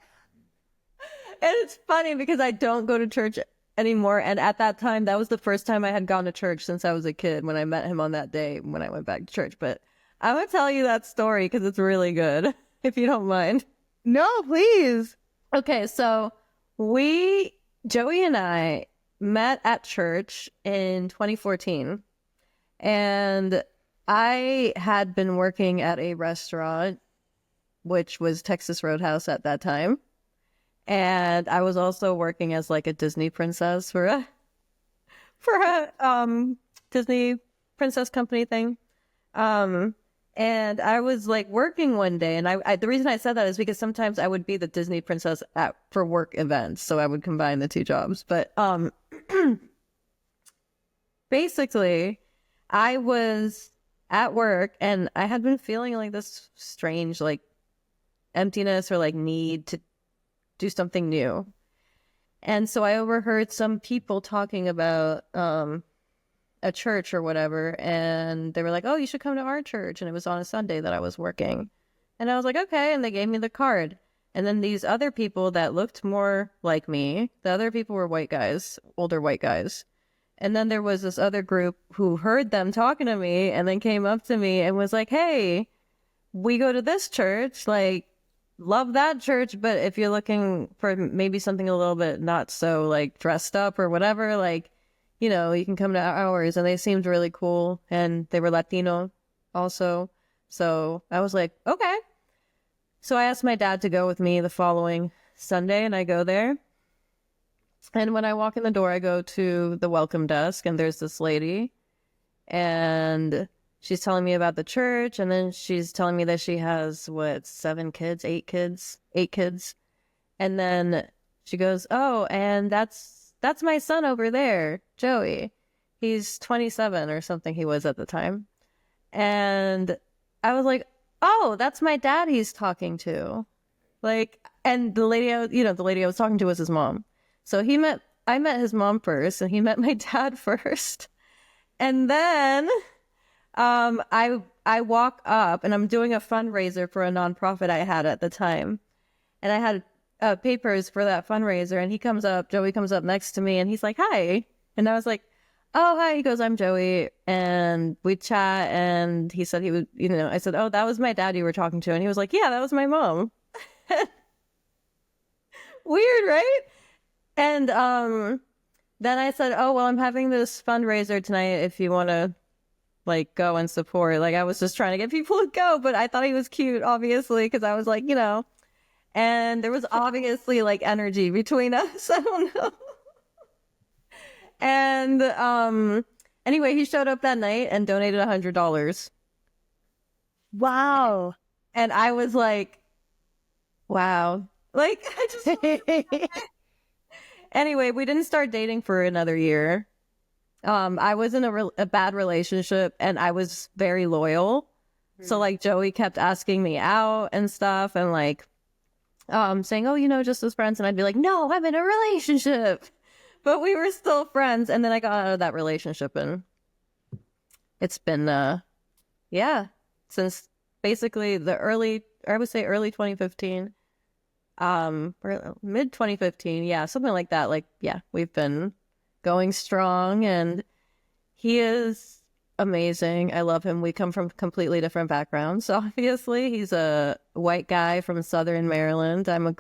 And it's funny because I don't go to church anymore. And at that time, that was the first time I had gone to church since I was a kid, when I met him on that day when I went back to church. But I'm going to tell you that story because it's really good, if you don't mind. No, please. Okay, so Joey and I met at church in 2014. And I had been working at a restaurant, which was Texas Roadhouse at that time. And I was also working as like a Disney princess for a Disney princess company thing. And I was like working one day, and I the reason I said that is because sometimes I would be the Disney princess for work events, so I would combine the two jobs. But basically, I was at work, and I had been feeling like this strange like emptiness or like need to do something new. And so I overheard some people talking about a church or whatever, and they were like, oh, you should come to our church. And it was on a Sunday that I was working. And I was like, okay. And they gave me the card. And then these other people that looked more like me, the other people were white guys, older white guys. And then there was this other group who heard them talking to me and then came up to me and was like, hey, we go to this church, like, love that church, but if you're looking for maybe something a little bit not so like dressed up or whatever, like, you know, you can come to ours. And they seemed really cool, and they were Latino also. So I was like, okay. So I asked my dad to go with me the following Sunday, and I go there. And when I walk in the door, I go to the welcome desk, and there's this lady, and she's telling me about the church, and then she's telling me that she has, what, 8 kids. And then she goes, oh, and that's my son over there, Joey. He's 27 or something he was at the time. And I was like, oh, that's my dad he's talking to. Like, and the lady I was talking to was his mom. So I met his mom first, and he met my dad first. And then I walk up, and I'm doing a fundraiser for a nonprofit I had at the time. And I had papers for that fundraiser, and Joey comes up next to me, and he's like, hi. And I was like, oh, hi. He goes, I'm Joey. And we chat, and he said he would, I said, oh, that was my dad you were talking to. And he was like, yeah, that was my mom. Weird, right? And then I said, oh, well, I'm having this fundraiser tonight if you want to like go and support. Like I was just trying to get people to go, but I thought he was cute, obviously, because I was like, you know, and there was obviously like energy between us. I don't know. And anyway, he showed up that night and donated $100. Wow. And I was like, wow. Like I just anyway, we didn't start dating for another year. I was in a bad relationship and I was very loyal. So like Joey kept asking me out and stuff and like saying, oh, you know, just as friends. And I'd be like, no, I'm in a relationship. But we were still friends. And then I got out of that relationship and it's been, since basically early 2015, or mid 2015. Yeah, something like that. Like, yeah, we've been going strong and he is amazing. I love him. We come from completely different backgrounds. Obviously, he's a white guy from Southern Maryland. I'm an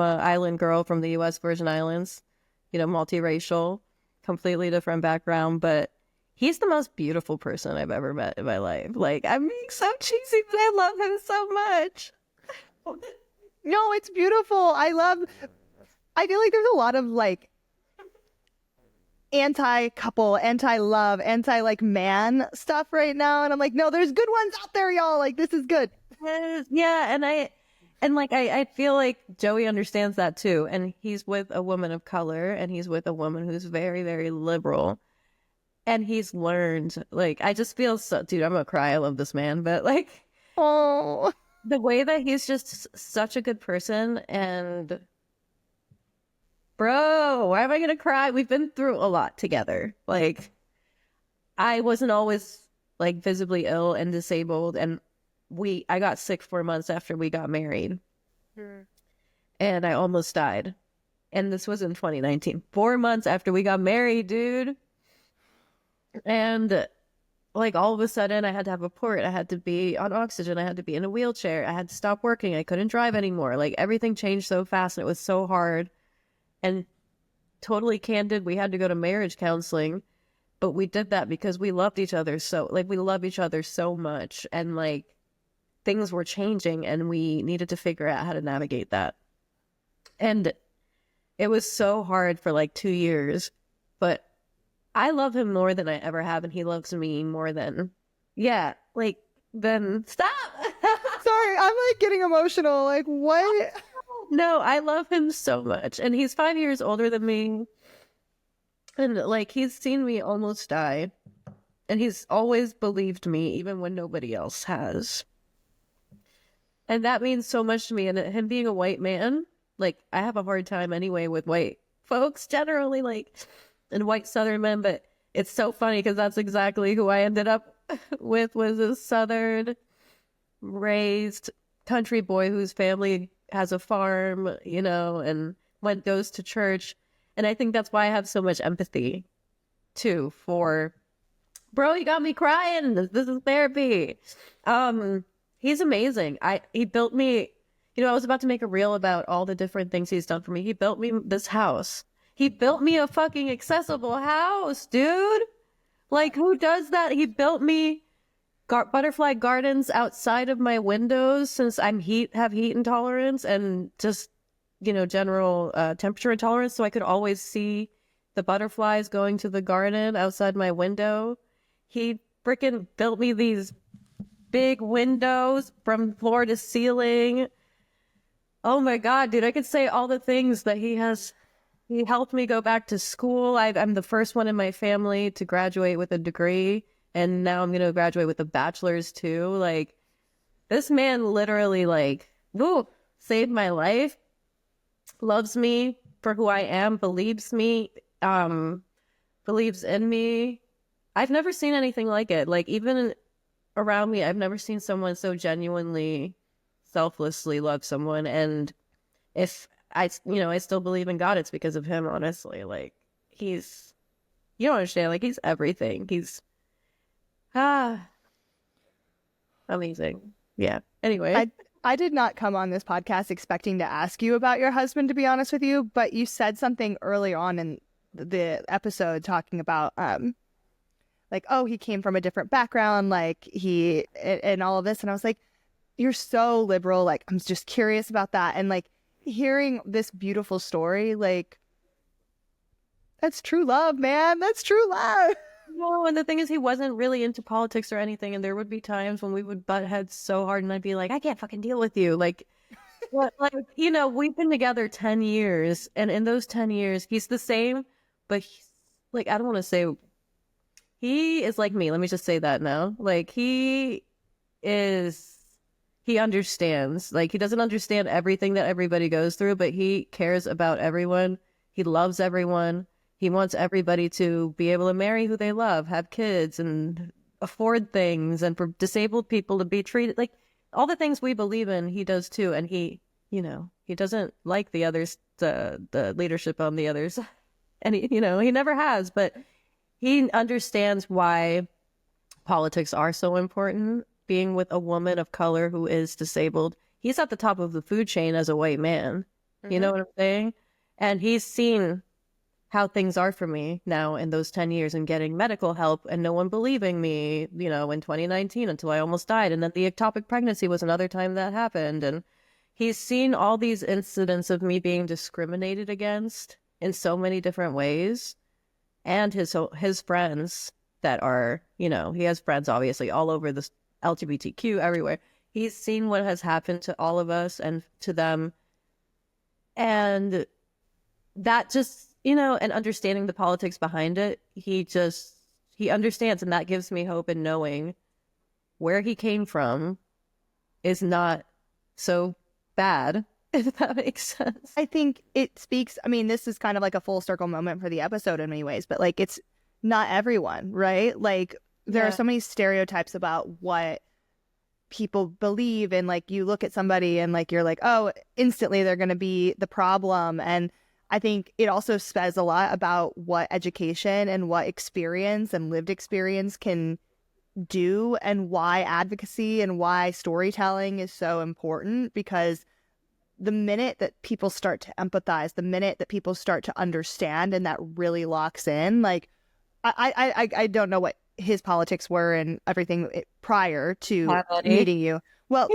island girl from the U.S. Virgin Islands, you know, multiracial, completely different background, but he's the most beautiful person I've ever met in my life. Like, I'm being so cheesy, but I love him so much. No, it's beautiful. I feel like there's a lot of like anti-couple, anti-love, anti-like man stuff right now. And I'm like, no, there's good ones out there, y'all. Like, this is good. Yeah, and I feel like Joey understands that too. And he's with a woman of color and he's with a woman who's very, very liberal. And he's learned, like, I just feel so, dude, I'm gonna cry. I love this man. But like, Oh, the way that he's just such a good person and bro, why am I gonna cry? We've been through a lot together. Like, I wasn't always like visibly ill and disabled, and I got sick 4 months after we got married, and I almost died. And this was in 2019. 4 months after we got married, dude. And like all of a sudden, I had to have a port. I had to be on oxygen. I had to be in a wheelchair. I had to stop working. I couldn't drive anymore. Like everything changed so fast, and it was so hard. And totally candid, we had to go to marriage counseling, but we did that because we loved each other we love each other so much, and like things were changing and we needed to figure out how to navigate that. And it was so hard for like 2 years, but I love him more than I ever have, and he loves me more than, stop. sorry. I'm like getting emotional. Like, what? No, I love him so much. And he's 5 years older than me. And like he's seen me almost die. And he's always believed me, even when nobody else has. And that means so much to me. And him being a white man, like I have a hard time anyway with white folks generally, like, and white Southern men. But it's so funny because that's exactly who I ended up with, was a Southern raised country boy whose family has a farm, you know, and goes to church. And I think that's why I have so much empathy too for, bro, you got me crying. This is therapy. He's amazing. He built me, you know, I was about to make a reel about all the different things he's done for me. He built me this house. He built me a fucking accessible house, dude. Like, who does that? He built me butterfly gardens outside of my windows, since have heat intolerance and just, you know, general temperature intolerance. So I could always see the butterflies going to the garden outside my window. He freaking built me these big windows from floor to ceiling. Oh my God, dude, I could say all the things that he has. He helped me go back to school. I'm the first one in my family to graduate with a degree. And now I'm going to graduate with a bachelor's too. Like, this man literally, like, saved my life, loves me for who I am, believes me, believes in me. I've never seen anything like it. Like, even around me, I've never seen someone so genuinely, selflessly love someone. And if I still believe in God, it's because of him, honestly. Like, you don't understand, like, he's everything. He's amazing. Yeah. Anyway, I did not come on this podcast expecting to ask you about your husband, to be honest with you, but you said something early on in the episode talking about like, oh, he came from a different background, like and all of this. And I was like, you're so liberal. Like, I'm just curious about that. And like hearing this beautiful story, like, that's true love, man. That's true love. No, and the thing is, he wasn't really into politics or anything, and there would be times when we would butt heads so hard, and I'd be like, I can't fucking deal with you. Like, what? Like, we've been together 10 years, and in those 10 years, he's the same, but he's, like, I don't want to say, he is like me. Let me just say that now. Like, he understands. Like, he doesn't understand everything that everybody goes through, but he cares about everyone. He loves everyone. He wants everybody to be able to marry who they love, have kids, and afford things, and for disabled people to be treated like all the things we believe in. He does too, and he doesn't like the others, the leadership on the others, and he never has, but he understands why politics are so important. Being with a woman of color who is disabled, he's at the top of the food chain as a white man. You know what I'm saying? And he's seen how things are for me now in those 10 years and getting medical help and no one believing me, in 2019 until I almost died. And then the ectopic pregnancy was another time that happened. And he's seen all these incidents of me being discriminated against in so many different ways. And his friends that are, he has friends obviously all over the LGBTQ everywhere. He's seen what has happened to all of us and to them. And that just, and understanding the politics behind it, he understands, and that gives me hope in knowing where he came from is not so bad, if that makes sense. I think it speaks, I mean, this is kind of like a full circle moment for the episode in many ways, but like it's not everyone, right? Like there are so many stereotypes about what people believe, and like you look at somebody and like you're like, oh, instantly they're going to be the problem. And I think it also says a lot about what education and what experience and lived experience can do, and why advocacy and why storytelling is so important. Because the minute that people start to empathize, the minute that people start to understand, and that really locks in, like I don't know what his politics were and everything prior to meeting you. Well,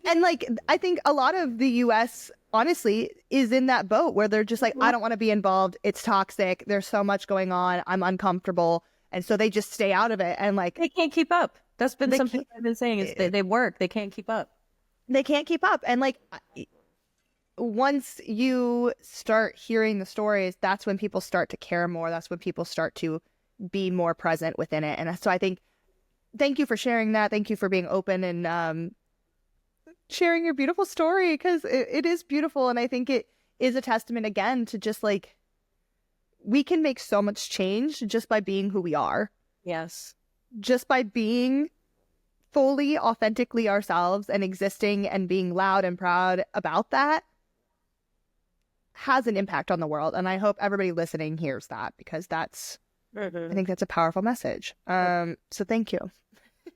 and like I think a lot of the US honestly is in that boat where they're just like, I don't want to be involved. It's toxic. There's so much going on. I'm uncomfortable. And so they just stay out of it. And like, they can't keep up. That's been something I've been saying is they work. They can't keep up. They can't keep up. And like, once you start hearing the stories, that's when people start to care more. That's when people start to be more present within it. And so I think, thank you for sharing that. Thank you for being open and sharing your beautiful story, because it is beautiful. And I think it is a testament again to just like, we can make so much change just by being who we are. Yes. Just by being fully, authentically ourselves and existing and being loud and proud about that has an impact on the world. And I hope everybody listening hears that, because that's, I think that's a powerful message. So thank you.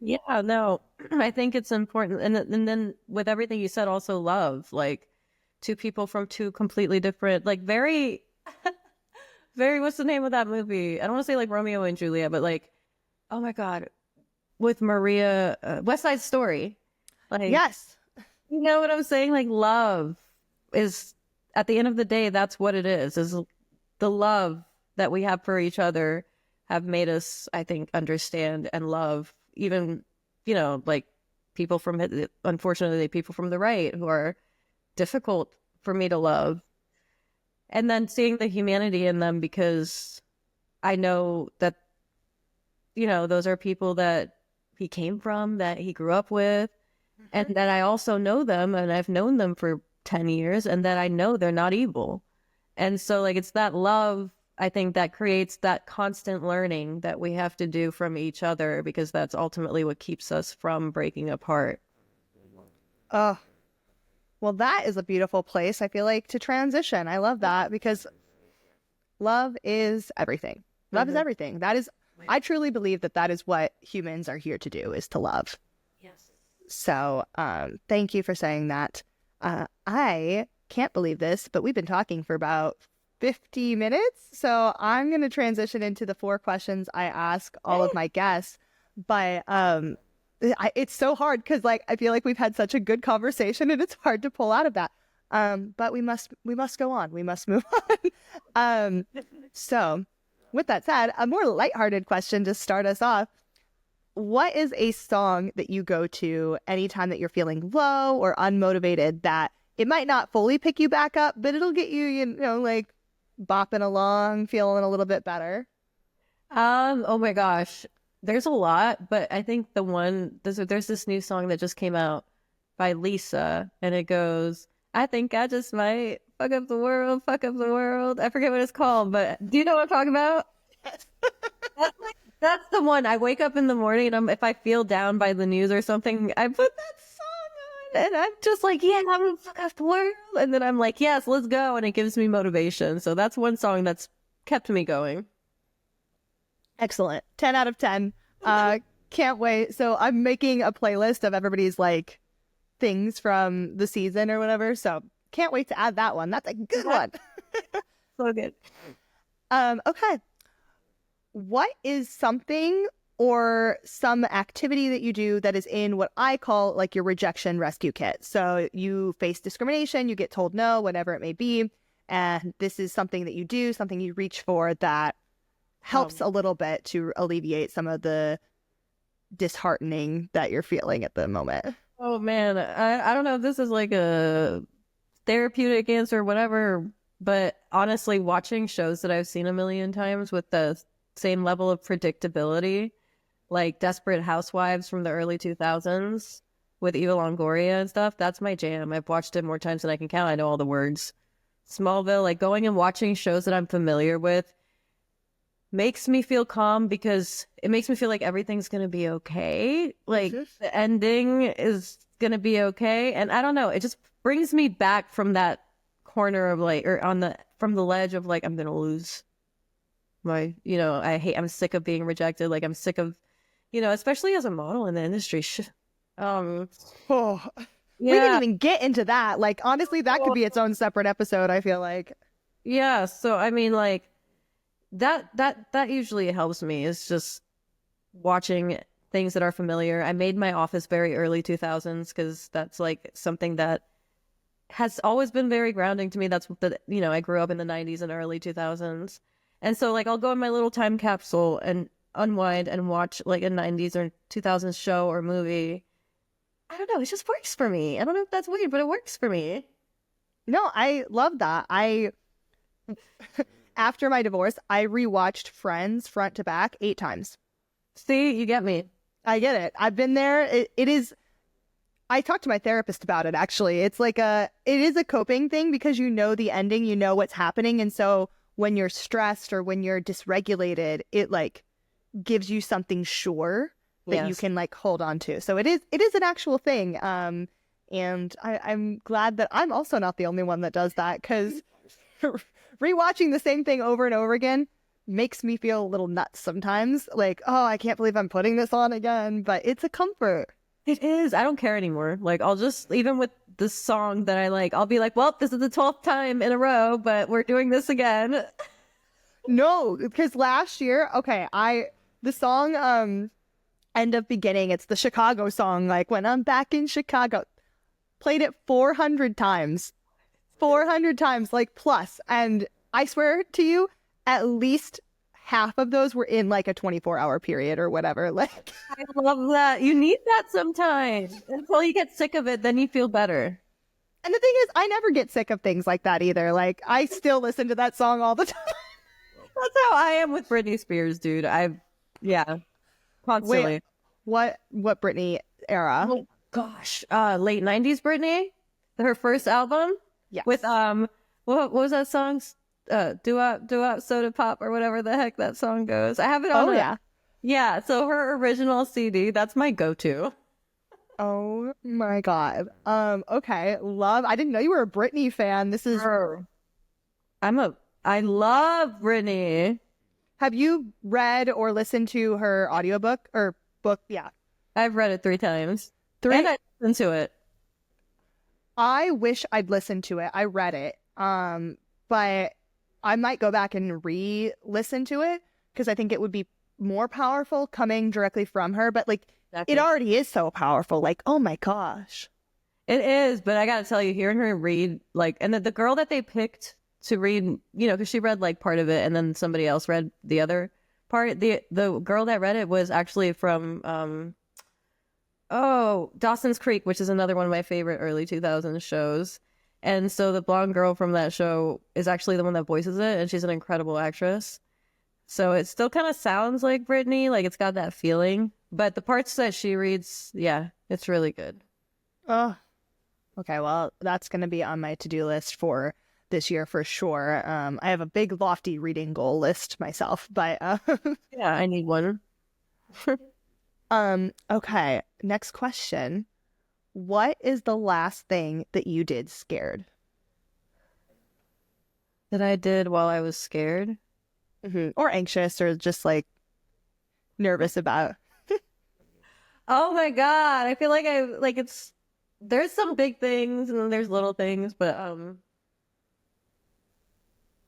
Yeah, no, I think it's important. And then with everything you said, also love, like two people from two completely different, like very, very, what's the name of that movie? I don't want to say like Romeo and Juliet, but like, oh my God, with Maria, West Side Story. Like, yes. You know what I'm saying? Like love is, at the end of the day, that's what it is the love that we have for each other have made us, I think, understand and love even, like people from, unfortunately, people from the right who are difficult for me to love. And then seeing the humanity in them, because I know that, those are people that he came from, that he grew up with, and that I also know them, and I've known them for 10 years, and that I know they're not evil. And so like, it's that love, I think, that creates that constant learning that we have to do from each other, because that's ultimately what keeps us from breaking apart. Oh, well, that is a beautiful place, I feel like, to transition. I love that, because love is everything. Love is everything. That is, I truly believe that is what humans are here to do, is to love. Yes. So thank you for saying that. I can't believe this, but we've been talking for about 50 minutes. So I'm going to transition into the 4 questions I ask all of my guests. But it's so hard because like I feel like we've had such a good conversation and it's hard to pull out of that. But we must go on. We must move on. So with that said, a more lighthearted question to start us off. What is a song that you go to anytime that you're feeling low or unmotivated that it might not fully pick you back up, but it'll get you, you know, like bopping along, feeling a little bit better? Oh my gosh. There's a lot, but I think there's this new song that just came out by Lisa, and it goes, I think I just might fuck up the world, fuck up the world. I forget what it's called, but do you know what I'm talking about? Yes. That's the one. I wake up in the morning and if I feel down by the news or something, I put that song on and I'm just like, yeah, I'm gonna fuck up the world. And then I'm like, yes, let's go. And it gives me motivation. So that's one song that's kept me going. Excellent. 10 out of 10. Can't wait. So I'm making a playlist of everybody's like things from the season or whatever. So can't wait to add that one. That's a good one. So good. Okay. What is something or some activity that you do that is in what I call like your rejection rescue kit? So you face discrimination, you get told no, whatever it may be. And this is something that you do, something you reach for that helps a little bit to alleviate some of the disheartening that you're feeling at the moment. Oh man, I don't know if this is like a therapeutic answer or whatever, but honestly, watching shows that I've seen a million times with the same level of predictability, like Desperate Housewives from the early 2000s with Eva Longoria and stuff, that's my jam. I've watched it more times than I can count. I know all the words. Smallville, like going and watching shows that I'm familiar with makes me feel calm because it makes me feel like everything's going to be okay. Like the ending is going to be okay. And I don't know, it just brings me back from that corner of like, or from the ledge of like, I'm going to lose my, you know, I'm sick of being rejected. Like I'm sick of, you know, especially as a model in the industry. Oh, yeah. we didn't even get into that. Like, honestly, that could be its own separate episode, I feel like. Yeah. So, I mean, like that usually helps me is just watching things that are familiar. I made my office very early 2000s because that's like something that has always been very grounding to me. That's the, you know, I grew up in the 90s and early 2000s. And so like I'll go in my little time capsule and unwind and watch like a 90s or 2000s show or movie. I don't know, it just works for me. I don't know if that's weird, but it works for me. No, I love that. After my divorce, I rewatched Friends front to back 8 times. See, you get me. I get it. I've been there. It is. I talked to my therapist about it, actually. It is a coping thing because you know the ending, you know what's happening. And so when you're stressed or when you're dysregulated, it like gives you something sure that you can like hold on to. So it is an actual thing. And I'm glad that I'm also not the only one that does that because rewatching the same thing over and over again makes me feel a little nuts sometimes. Like, oh, I can't believe I'm putting this on again, but it's a comfort. It is. I don't care anymore. Like, I'll just, even with the song that I like, I'll be like, well, this is the 12th time in a row, but we're doing this again. No, because last year, okay, the song, End of Beginning, it's the Chicago song, like, when I'm back in Chicago, played it 400 times. 400 times, like, plus. And I swear to you, at least half of those were in like a 24-hour period or whatever. Like, I love that. You need that sometimes. Until you get sick of it, then you feel better. And the thing is, I never get sick of things like that either. Like, I still listen to that song all the time. That's how I am with Britney Spears, dude. Constantly. Wait, what Britney era? Oh gosh, late 90s Britney, her first album. Yes. With what was that song? Do up soda pop or whatever the heck that song goes. I have it on. Oh yeah. So her original CD, that's my go-to. Oh my god. Okay. I didn't know you were a Britney fan. This is. I love Britney. Have you read or listened to her audiobook or book? Yeah. I've read it 3 times. 3? And I listened to it. I wish I'd listened to it. I read it. But I might go back and re-listen to it because I think it would be more powerful coming directly from her. But like, Exactly. it already is so powerful. Like, oh my gosh. It is, but I gotta tell you, hearing her read, like, and the girl that they picked to read, you know, because she read like part of it, and then somebody else read the other part. The girl that read it was actually from Dawson's Creek, which is another one of my favorite early 2000s shows. And so the blonde girl from that show is actually the one that voices it, and she's an incredible actress. So it still kind of sounds like Brittany, like it's got that feeling. But the parts that she reads, yeah, it's really good. Oh, okay. Well, that's going to be on my to-do list for this year for sure. I have a big, lofty reading goal list myself, but Yeah, I need one. okay. Next question. What is the last thing that you did scared? That I did while I was scared. Or anxious or just like nervous about? Oh my God. I feel like there's some big things and then there's little things, but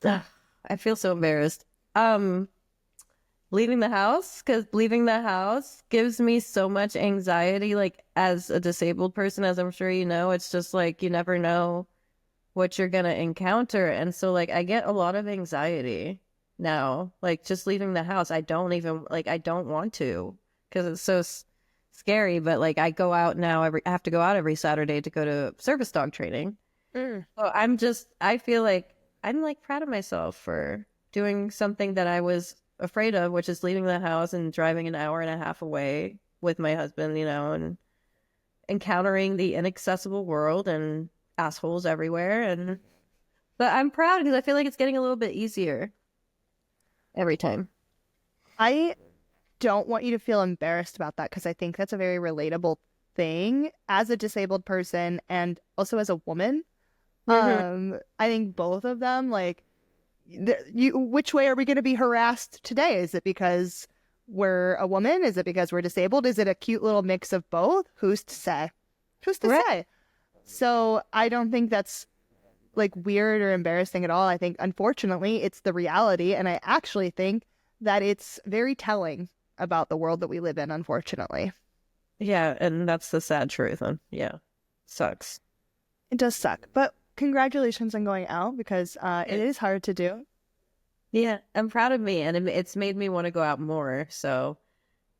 I feel so embarrassed. Leaving the house, because leaving the house gives me so much anxiety, like as a disabled person, as I'm sure you know, it's just like you never know what you're gonna encounter. And so like I get a lot of anxiety now, like just leaving the house. I don't want to because it's so scary, but like I go out now I have to go out every Saturday to go to service dog training. So I feel like I'm like proud of myself for doing something that I was afraid of, which is leaving the house and driving an hour and a half away with my husband, you know, and encountering the inaccessible world and assholes everywhere. But I'm proud because I feel like it's getting a little bit easier every time. I don't want you to feel embarrassed about that because I think that's a very relatable thing as a disabled person and also as a woman. I think both of them, like, which way are we going to be harassed today? Is it because we're a woman? Is it because we're disabled? Is it a cute little mix of both? Who's to say? Who's to say? So I don't think that's like weird or embarrassing at all. I think, unfortunately, it's the reality. And I actually think that it's very telling about the world that we live in, unfortunately. Yeah, and that's the sad truth. Yeah, sucks. It does suck. But congratulations on going out because it is hard to do. Yeah, I'm proud of me, and it's made me want to go out more. So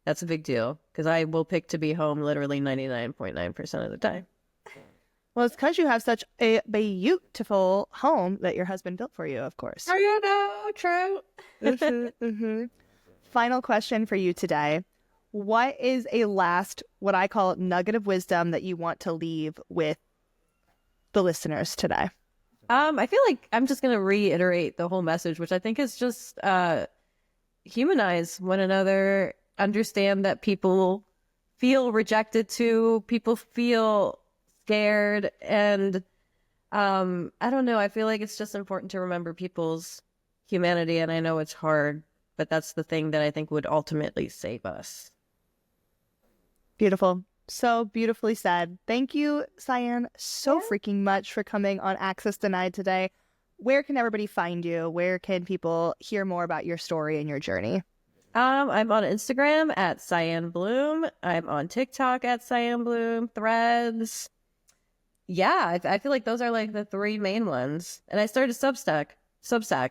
that's a big deal because I will pick to be home literally 99.9% of the time. Well, it's because you have such a beautiful home that your husband built for you, of course. Oh, you know, true. Final question for you today. What is a last, what I call nugget of wisdom that you want to leave with the listeners today? I feel like I'm just gonna reiterate the whole message, which I think is just humanize one another, understand that people feel rejected too, people feel scared, and I don't know, I feel like it's just important to remember people's humanity, and I know it's hard, but that's the thing that I think would ultimately save us. Beautiful. So beautifully said. Thank you, Syanne, so freaking much for coming on Access Denied today. Where can everybody find you? Where can people hear more about your story and your journey? I'm on Instagram at Syanne Bloom. I'm on TikTok at Syanne Bloom, Threads. Yeah, I feel like those are like the three main ones. And I started Substack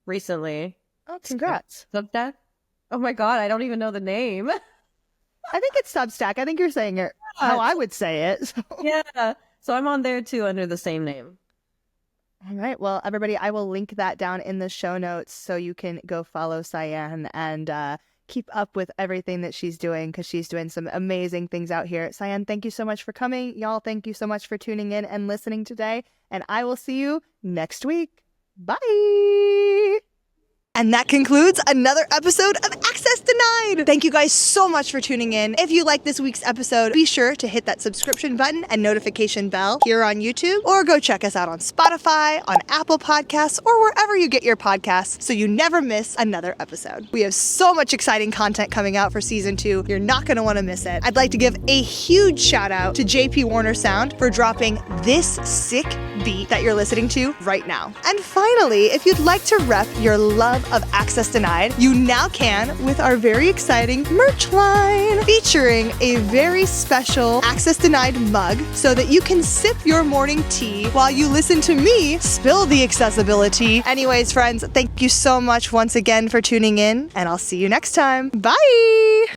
recently. Oh, congrats. Substack? Oh my God, I don't even know the name. I think it's Substack. I think you're saying it how I would say it. So. Yeah. So I'm on there too under the same name. All right. Well, everybody, I will link that down in the show notes so you can go follow Syanne and keep up with everything that she's doing because she's doing some amazing things out here. Syanne, thank you so much for coming. Y'all, thank you so much for tuning in and listening today. And I will see you next week. Bye. And that concludes another episode of Access Denied. Thank you guys so much for tuning in. If you like this week's episode, be sure to hit that subscription button and notification bell here on YouTube, or go check us out on Spotify, on Apple Podcasts, or wherever you get your podcasts so you never miss another episode. We have so much exciting content coming out for season 2. You're not going to want to miss it. I'd like to give a huge shout out to JP Warner Sound for dropping this sick beat that you're listening to right now. And finally, if you'd like to rep your love of Access Denied, you now can with our very exciting merch line, featuring a very special Access Denied mug so that you can sip your morning tea while you listen to me spill the accessibility. Anyways, friends, thank you so much once again for tuning in, and I'll see you next time. Bye!